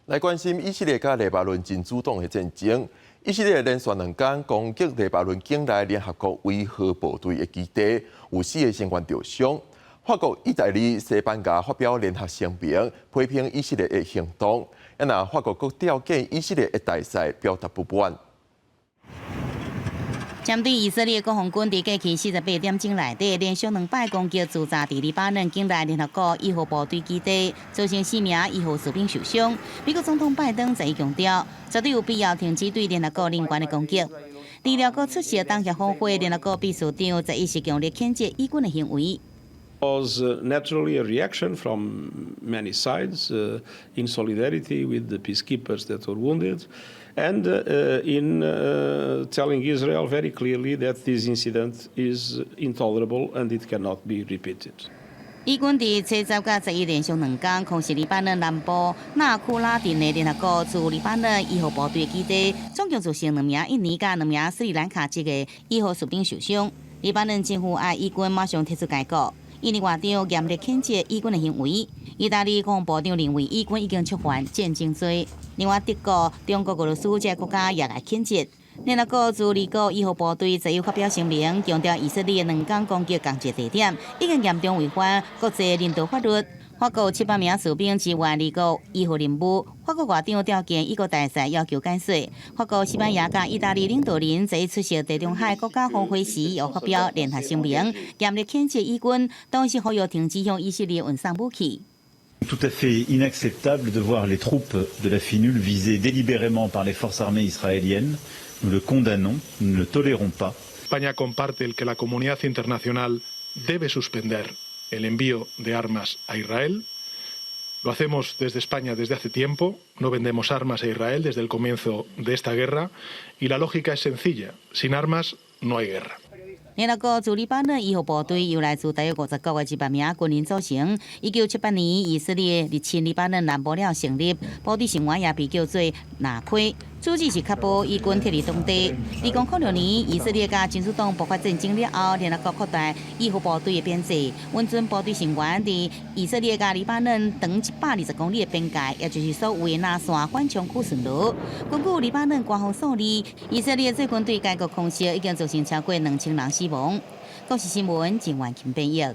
来关心以色列甲黎巴嫩真主党的战争。以色列连续2天攻击黎巴嫩境内联合国维和部队的基地，有4个成员受伤。法国、意大利、西班牙发表联合声明，批评以色列的行动。那法国阁调解以色列的大使，表达不满。针对以色列国防军伫过去48点钟内底连续2摆攻击驻扎伫黎巴嫩境内联合国医护部队基地，造成4名医护士兵受伤。美国总统拜登再强调，绝对有必要停止对联合国人员的攻击。除了阁出席当协峰会，联合国秘书长则一时强烈谴责以军的行为。Was naturally a reaction from many sides in solidarity with the peacekeepers that were wounded, and in telling Israel very clearly that this incident is intolerable and it cannot be repeated. 以军伫7、10甲11连续2天空袭黎巴嫩南部纳库拉镇的联合国驻黎巴嫩医护部队基地，总共造成2名印尼甲2名斯里兰卡籍的医护士兵受伤。黎巴嫩政府爱以军马上提出解雇。印尼外长严厉谴责以军的行为。意大利国防部长认为以军已经触犯战争罪。另外，德国、中国、俄罗斯这国家也来谴责。联合国驻黎国医护部队则有发表声明，强调以色列2天攻击共一地点，已经严重违反国际人道法律。法国700名士兵支援黎国医护任务。法国外长召见伊国大使，要求解释。法国、西班牙甲意大利领导人在出席地中海国家峰会时，又发表联合声明，严厉谴责以军，同时呼吁停止向以色列运送武器。Tout à fait inacceptable de voir les troupes de la FINUL visées délibérément par les forces armées israéliennes. Nous le condamnons, nous ne le tolérons pas. España comparte el que la comunidad internacional debe suspender el envío de armas a Israel. Lo hacemos desde España desde hace tiempo, no vendemos armas a Israel desde el comienzo de esta guerra y la lógica es sencilla, sin armas no hay guerra. 联合国驻黎巴嫩医护部队由来自大约59个100名军人组成。1978年，以色列入侵黎巴嫩南部了成立，部队成员也被叫做纳奎。主旨是确保以军撤离当地。2006年，以色列甲真主党爆发战争了后，联合国扩大医护部队的编制，稳准部队成员伫以色列甲黎巴嫩长120公里的边界，也就是所谓的纳线缓冲区巡逻。根据黎巴嫩官方数字，以色列对军队改革空袭已经造成超过2000人死亡。国视新闻郑婉琴编译。